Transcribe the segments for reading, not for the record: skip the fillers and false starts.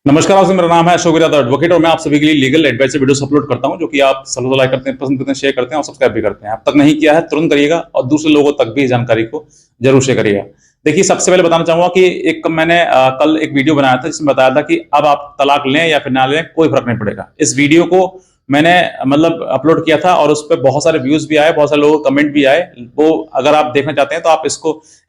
नमस्कार आपसे, मेरा नाम है अशोक यादव एडवोकेट और मैं आप सभी के लिए लीगल एडवाइस वीडियोस अपलोड करता हूं जो कि आप सब लाइक करते हैं, पसंद करते हैं, शेयर करते हैं और सब्सक्राइब भी करते हैं। अब तक नहीं किया है तुरंत करिएगा और दूसरे लोगों तक भी इस जानकारी को जरूर शेयर करिएगा। देखिए, सबसे पहले बताना चाहूंगा कि एक मैंने कल एक वीडियो बनाया था जिसमें बताया था कि अब आप तलाक लें या फिर ना लें कोई फर्क नहीं पड़ेगा। इस वीडियो को मैंने अपलोड किया था और उस पर बहुत सारे व्यूज भी आए, बहुत सारे लोगों के कमेंट भी आए। वो अगर आप देखना चाहते हैं तो आप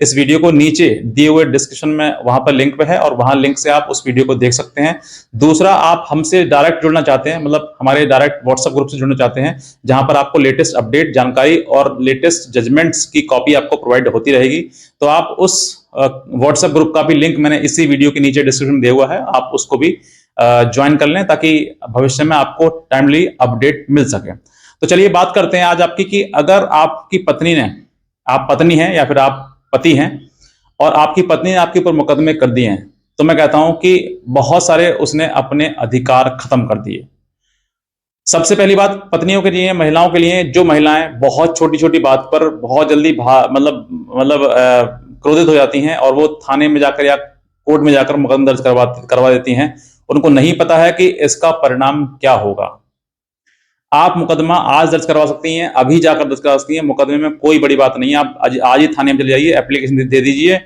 इस वीडियो को नीचे दिए हुए डिस्क्रिप्शन में वहां पर लिंक पे है और वहां लिंक से आप उस वीडियो को देख सकते हैं। दूसरा, आप हमसे डायरेक्ट जुड़ना चाहते हैं, हमारे डायरेक्ट व्हाट्सएप ग्रुप से जुड़ना चाहते हैं जहां पर आपको लेटेस्ट अपडेट जानकारी और लेटेस्ट जजमेंट्स की कॉपी आपको प्रोवाइड होती रहेगी। तो आप उस व्हाट्सएप ग्रुप का भी लिंक मैंने इसी वीडियो के नीचे डिस्क्रिप्शन दिया हुआ है, आप उसको भी ज्वाइन कर लें ताकि भविष्य में आपको टाइमली अपडेट मिल सके। तो चलिए बात करते हैं आज आपकी कि अगर आपकी पत्नी ने, आप पत्नी हैं या फिर आप पति हैं और आपकी पत्नी ने आपके ऊपर मुकदमे कर दिए हैं, तो मैं कहता हूं कि बहुत सारे उसने अपने अधिकार खत्म कर दिए। सबसे पहली बात पत्नियों के लिए, महिलाओं के लिए, जो महिलाएं बहुत छोटी छोटी बात पर बहुत जल्दी क्रोधित हो जाती हैं और वो थाने में जाकर या कोर्ट में जाकर मुकदमा दर्ज करवा देती हैं, उनको नहीं पता है कि इसका परिणाम क्या होगा। आप मुकदमा आज दर्ज करवा सकती हैं, अभी जाकर दर्ज करवा सकती हैं, मुकदमे में कोई बड़ी बात नहीं है। आप आज ही थाने में चले जाइए, एप्लीकेशन दे दीजिए,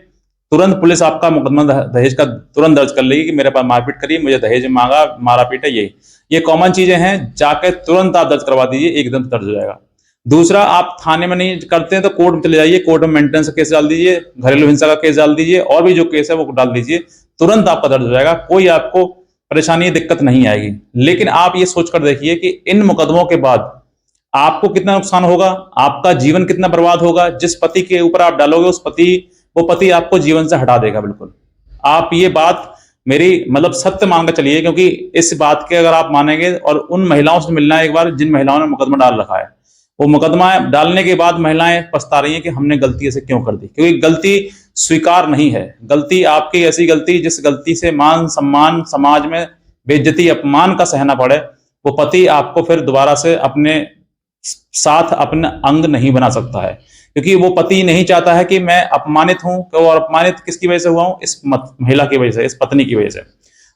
तुरंत पुलिस आपका मुकदमा दहेज का तुरंत दर्ज कर लेगी कि मेरे पास मारपीट करी, मुझे दहेज मांगा, मारा पीटा। ये कॉमन चीजें हैं, जाकर तुरंत आप दर्ज करवा दीजिए, एकदम दर्ज हो जाएगा। दूसरा, आप थाने में नहीं करते हैं तो कोर्ट में चले जाइए, कोर्ट में मेंटेनेंस का केस डाल दीजिए, घरेलू हिंसा का केस डाल दीजिए, और भी जो केस है वो डाल दीजिए, तुरंत आपका दर्ज हो जाएगा, कोई आपको परेशानी दिक्कत नहीं आएगी। लेकिन आप ये सोचकर देखिए कि इन मुकदमों के बाद आपको कितना नुकसान होगा, आपका जीवन कितना बर्बाद होगा। जिस पति के ऊपर आप डालोगे वो पति आपको जीवन से हटा देगा। बिल्कुल आप ये बात मेरी सत्य मानकर चलिए, क्योंकि इस बात के अगर आप मानेंगे और उन महिलाओं से मिलना है एक बार जिन महिलाओं ने मुकदमा डाल रखा है, वो मुकदमा डालने के बाद महिलाएं पछता रही हैं कि हमने गलती ऐसे क्यों कर दी, क्योंकि गलती स्वीकार नहीं है। गलती आपकी ऐसी गलती जिस गलती से मान सम्मान समाज में बेइज्जती अपमान का सहना पड़े, वो पति आपको फिर दोबारा से अपने साथ अपना अंग नहीं बना सकता है, क्योंकि वो पति नहीं चाहता है कि मैं अपमानित हूं। और अपमानित किसकी वजह से हुआ हूं? इस महिला की वजह से, इस पत्नी की वजह से।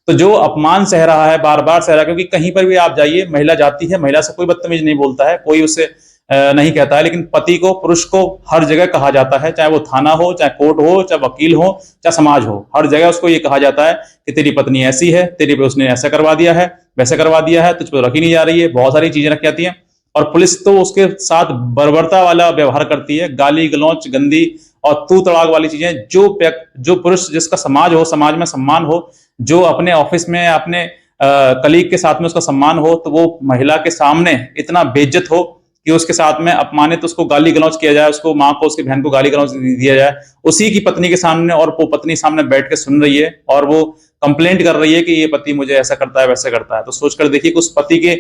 तो जो अपमान सह रहा है, बार बार सह रहा है, क्योंकि कहीं पर भी आप जाइए महिला जाती है, महिला से कोई बदतमीज नहीं बोलता है, कोई उससे नहीं कहता है, लेकिन पति को, पुरुष को हर जगह कहा जाता है, चाहे वो थाना हो, चाहे कोर्ट हो, चाहे वकील हो, चाहे समाज हो, हर जगह उसको ये कहा जाता है कि तेरी पत्नी ऐसी है, तेरी पे उसने ऐसा करवा दिया है, वैसे करवा दिया है, तुझ पर रखी नहीं जा रही है, बहुत सारी चीजें रखी जाती हैं। और पुलिस तो उसके साथ बर्बरता वाला व्यवहार करती है, गाली गलौच, गंदी और तू तड़ाक वाली चीजें। जो पुरुष जिसका समाज हो, समाज में सम्मान हो, जो अपने ऑफिस में अपने कलीग के साथ में उसका सम्मान हो, तो वो महिला के सामने इतना बेइज्जत हो कि उसके साथ में अपमानित, उसको गाली गलौच किया जाए, उसको माँ को, उसकी बहन को गाली गलौच दिया जाए उसी की पत्नी के सामने, और वो पत्नी सामने बैठ के सुन रही है और वो कंप्लेंट कर रही है कि ये पति मुझे ऐसा करता है, वैसे करता है। तो सोचकर देखिए कि उस पति के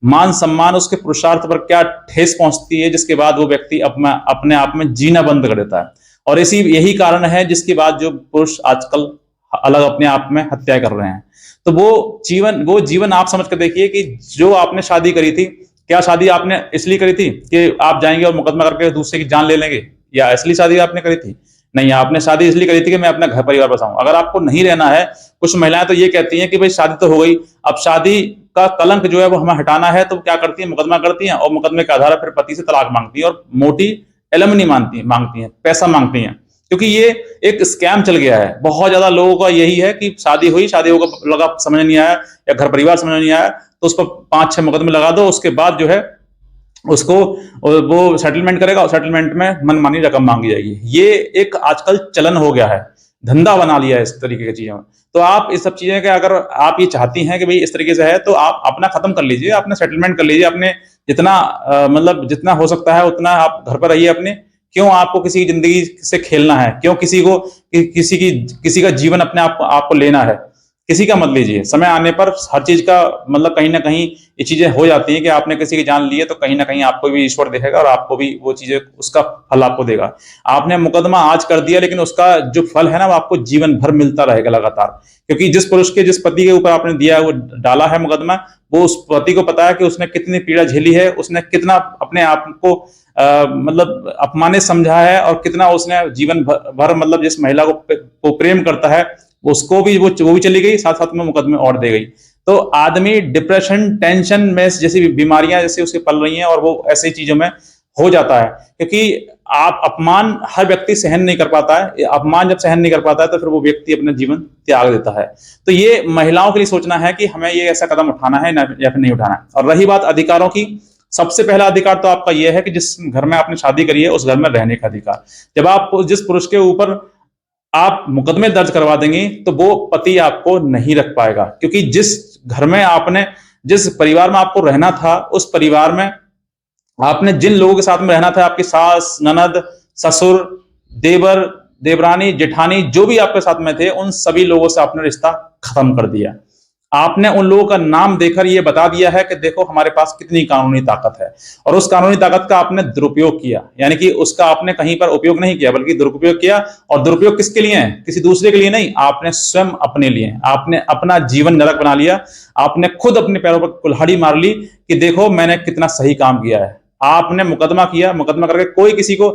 मान सम्मान, उसके पुरुषार्थ पर क्या ठेस पहुंचती है, जिसके बाद वो व्यक्ति अपने आप में जीना बंद कर देता है। और यही कारण है जिसके बाद जो पुरुष आजकल अलग अपने आप में हत्या कर रहे हैं। तो वो जीवन आप समझ कर देखिए कि जो आपने शादी करी थी, क्या शादी आपने इसलिए करी थी कि आप जाएंगे और मुकदमा करके दूसरे की जान ले लेंगे, या असली शादी आपने करी थी? नहीं, आपने शादी इसलिए करी थी कि मैं अपना घर परिवार बसाऊं। अगर आपको नहीं रहना है, कुछ महिलाएं तो ये कहती हैं कि भाई शादी तो हो गई, अब शादी का कलंक जो है वो हमें हटाना है, तो क्या करती है, मुकदमा करती हैं और मुकदमे के आधार पर फिर पति से तलाक मांगती है और मोटी एलमनी मांगती हैं, पैसा मांगती हैं। क्योंकि ये एक स्कैम चल गया है। बहुत ज्यादा लोगों का यही है कि शादी हुई, शादी होकर लगा समझ नहीं आया या घर परिवार समझ नहीं आया, तो उस पर 5-6 मुकदमे लगा दो, उसके बाद जो है उसको वो सेटलमेंट करेगा और सेटलमेंट में मनमानी रकम मांगी जाएगी। ये एक आजकल चलन हो गया है, धंधा बना लिया है इस तरीके की चीजों में। तो आप इस सब चीजें के, अगर आप ये चाहती हैं कि भाई इस तरीके से है, तो आप अपना खत्म कर लीजिए, अपना सेटलमेंट कर लीजिए, अपने जितना जितना हो सकता है उतना आप घर पर रहिए अपने। क्यों आपको किसी की जिंदगी से खेलना है? क्यों किसी का जीवन अपने आपको लेना है? किसी का मत लीजिए। समय आने पर हर चीज का कहीं ना कहीं ये चीजें हो जाती हैं कि आपने किसी की जान ली है, तो कहीं ना कहीं आपको भी ईश्वर देखेगा और आपको भी वो चीजें, उसका फल आपको देगा। आपने मुकदमा आज कर दिया, लेकिन उसका जो फल है ना, वो आपको जीवन भर मिलता रहेगा लगातार। क्योंकि जिस पति के ऊपर आपने दिया है, वो डाला है मुकदमा, वो उस पति को पता है कि उसने कितनी पीड़ा झेली है, उसने कितना अपने आप को अपमानित समझा है, और कितना उसने जीवन भर जिस महिला को प्रेम करता है उसको भी वो भी चली गई, साथ साथ में मुकदमे और दे गई। तो आदमी डिप्रेशन, टेंशन में जैसी बीमारियां जैसे उसके पल रही हैं और वो ऐसी चीजों में हो जाता है, क्योंकि आप अपमान हर व्यक्ति सहन नहीं कर पाता है। अपमान जब सहन नहीं कर पाता है तो फिर वो व्यक्ति अपना जीवन त्याग देता है। तो ये महिलाओं के लिए सोचना है कि हमें ये ऐसा कदम उठाना है या फिर नहीं उठाना है। और रही बात अधिकारों की, सबसे पहला अधिकार तो आपका यह है कि जिस घर में आपने शादी करी है उस घर में रहने का अधिकार। जब आप जिस पुरुष के ऊपर आप मुकदमे दर्ज करवा देंगे तो वो पति आपको नहीं रख पाएगा, क्योंकि जिस घर में आपने, जिस परिवार में आपको रहना था, उस परिवार में आपने जिन लोगों के साथ में रहना था, आपकी सास, ननद, ससुर, देवर, देवरानी, जेठानी, जो भी आपके साथ में थे, उन सभी लोगों से आपने रिश्ता खत्म कर दिया। आपने उन लोगों का नाम देकर यह बता दिया है कि देखो हमारे पास कितनी कानूनी ताकत है, और उस कानूनी ताकत का आपने दुरुपयोग किया, यानी कि उसका आपने कहीं पर उपयोग नहीं किया बल्कि दुरुपयोग किया। और दुरुपयोग किसके लिए है? किसी दूसरे के लिए नहीं, आपने स्वयं अपने लिए। आपने अपना जीवन नरक बना लिया, आपने खुद अपने पैरों पर कुल्हाड़ी मार ली कि देखो मैंने कितना सही काम किया है। आपने मुकदमा किया, मुकदमा करके कोई किसी को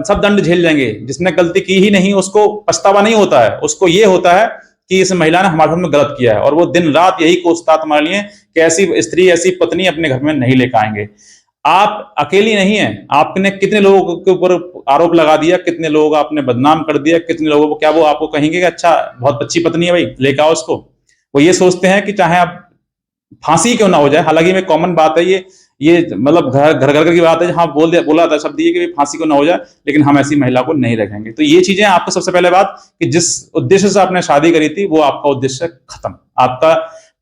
सब दंड झेल जाएंगे, जिसने गलती की ही नहीं उसको पछतावा नहीं होता है, उसको ये होता है कि इस महिला ने हमारे साथ में गलत किया है, और वो दिन रात यही कोसतात मार लिए कि ऐसी स्त्री, ऐसी पत्नी अपने घर में नहीं लेकर आएंगे। आप अकेली नहीं है, आपने कितने लोगों के ऊपर आरोप लगा दिया, कितने लोगों को आपने बदनाम कर दिया, कितने लोगों को, क्या वो आपको कहेंगे कि अच्छा बहुत अच्छी पत्नी है भाई लेकर आओ उसको? वो ये सोचते हैं कि चाहे आप फांसी क्यों ना हो जाए। हालांकि में कॉमन बात है ये मतलब घर घर की बात है, जहां बोला था शब्द ये कि फांसी को ना हो जाए, लेकिन हम ऐसी महिला को नहीं रखेंगे। तो ये चीजें आपको, सबसे पहले बात कि जिस उद्देश्य से आपने शादी करी थी वो आपका उद्देश्य खत्म। आपका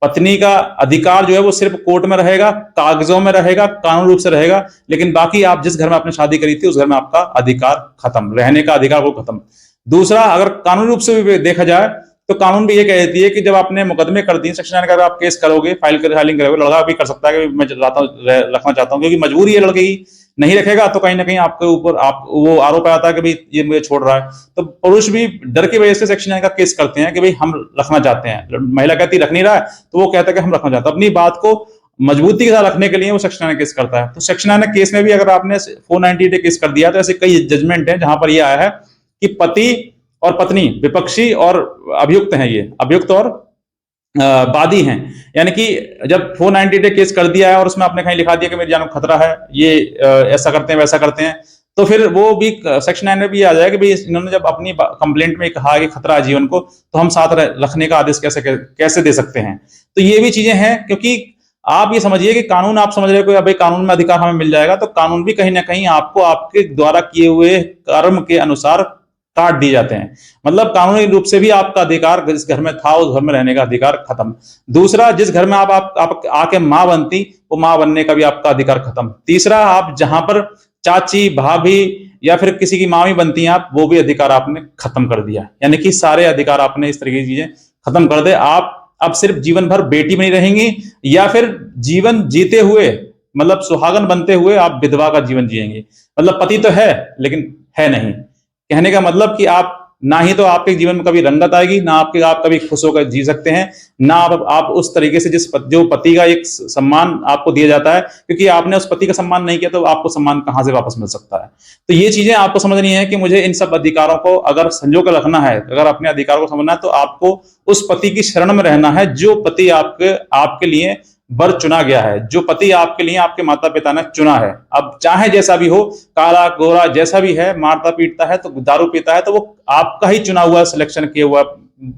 पत्नी का अधिकार जो है वो सिर्फ कोर्ट में रहेगा, कागजों में रहेगा, कानून रूप से रहेगा, लेकिन बाकी आप जिस घर में आपने शादी करी थी उस घर में आपका अधिकार खत्म, रहने का अधिकार वो खत्म। दूसरा, अगर कानून रूप से भी देखा जाए तो कानून भी ये कहती है कि जब आपने मुकदमे कर दिए, सेक्शन 9 का आप केस करोगे, फाइलिंग करोगे, लड़का भी कर सकता है कि मैं रखना चाहता हूं, क्योंकि मजबूरी है लड़के की, नहीं रखेगा तो कहीं ना कहीं आपके ऊपर वो आरोप आता है कि भाई ये मुझे छोड़ रहा है। तो पुरुष भी डर की वजह से सेक्शन 9 का केस करते हैं कि भाई हम रखना चाहते हैं। महिला कहती रख नहीं रहा है तो वो कहता है कि हम रखना चाहते हैं। अपनी बात को मजबूती के साथ रखने के लिए वो सेक्शन 9 केस करता है। तो सेक्शन 9 केस में भी अगर आपने 498 केस कर दिया तो ऐसे कई जजमेंट है जहां पर यह आया है कि पति और पत्नी विपक्षी और अभियुक्त हैं, ये अभियुक्त और वादी हैं। यानी कि जब 498 केस कर दिया है और उसमें आपने कहीं लिखा दिया कि मेरी जान को खतरा है, ये ऐसा करते हैं वैसा करते हैं, तो फिर वो भी सेक्शन 9 में भी आ जाएगा कि भाई इन्होंने जब अपनी कंप्लेंट में कहा कि खतरा है जीवन को, तो हम साथ रखने का आदेश कैसे दे सकते हैं। तो ये भी चीजें हैं, क्योंकि आप ये समझिए कि कानून, आप समझ रहे हो कि भाई कानून में अधिकार हमें मिल जाएगा, तो कानून भी कहीं ना कहीं आपको आपके द्वारा किए हुए कर्म के अनुसार काट दिए जाते हैं। मतलब कानूनी रूप से भी आपका अधिकार जिस घर में था उस घर में रहने का अधिकार खत्म। दूसरा, जिस घर में आप आके मां बनती, वो मां बनने का भी आपका अधिकार खत्म। तीसरा, आप जहां पर चाची, भाभी या फिर किसी की मामी बनती हैं आप, वो भी अधिकार आपने खत्म कर दिया। यानी कि सारे अधिकार आपने इस तरीके की चीजें खत्म कर दे। आप अब सिर्फ जीवन भर बेटी बनी रहेंगी, या फिर जीवन जीते हुए, मतलब सुहागन बनते हुए आप विधवा का जीवन जिएंगे। मतलब पति तो है लेकिन है नहीं। कहने का मतलब कि आप ना ही तो आपके जीवन में कभी रंगत आएगी, ना आप कभी खुश होकर जी सकते हैं, ना आप उस तरीके से जो पति का एक सम्मान आपको दिया जाता है, क्योंकि आपने उस पति का सम्मान नहीं किया तो आपको सम्मान कहां से वापस मिल सकता है। तो ये चीजें आपको समझनी है कि मुझे इन सब अधिकारों को अगर संजो कर रखना है, अगर अपने अधिकार को समझना है, तो आपको उस पति की शरण में रहना है जो पति आपके लिए वर चुना गया है, जो पति आपके लिए आपके माता पिता ने चुना है। अब चाहे जैसा भी हो, काला गोरा जैसा भी है, मारता पीटता है तो दारू पीता है, तो वो आपका ही चुना हुआ, सिलेक्शन किया हुआ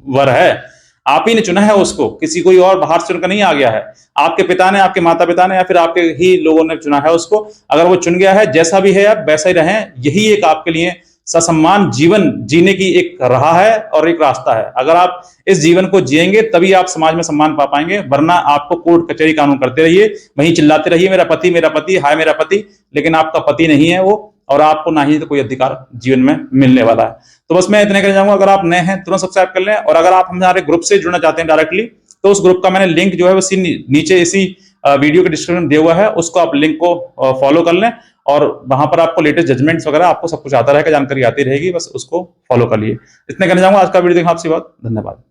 वर है। आप ही ने चुना है उसको, किसी कोई और बाहर से चुनकर नहीं आ गया है। आपके पिता ने, आपके माता पिता ने, या फिर आपके ही लोगों ने चुना है उसको। अगर वो चुन गया है, जैसा भी है आप वैसा ही रहें, यही एक आपके लिए ससम्मान जीवन जीने की एक राह है और एक रास्ता है। अगर आप इस जीवन को जिएंगे तभी आप समाज में सम्मान पा पाएंगे, वरना आपको कोर्ट कचहरी कानून करते रहिए, वहीं चिल्लाते रहिए मेरा पति, हाय मेरा पति, लेकिन आपका पति नहीं है वो, और आपको ना ही तो कोई अधिकार जीवन में मिलने वाला है। तो बस मैं इतने कहना चाहूंगा, अगर आप नए हैं तुरंत सब्सक्राइब कर लें, और अगर आप हमारे ग्रुप से जुड़ना चाहते हैं डायरेक्टली, तो उस ग्रुप का मैंने लिंक जो है वो नीचे इसी वीडियो के डिस्क्रिप्शन दिया हुआ है, उसको आप लिंक को फॉलो कर लें, और वहां पर आपको लेटेस्ट जजमेंट्स वगैरह आपको सब कुछ आता रहेगा, जानकारी आती रहेगी, बस उसको फॉलो कर लिए। इतने कहना चाहूंगा। आज का वीडियो देखना आपसे बहुत धन्यवाद।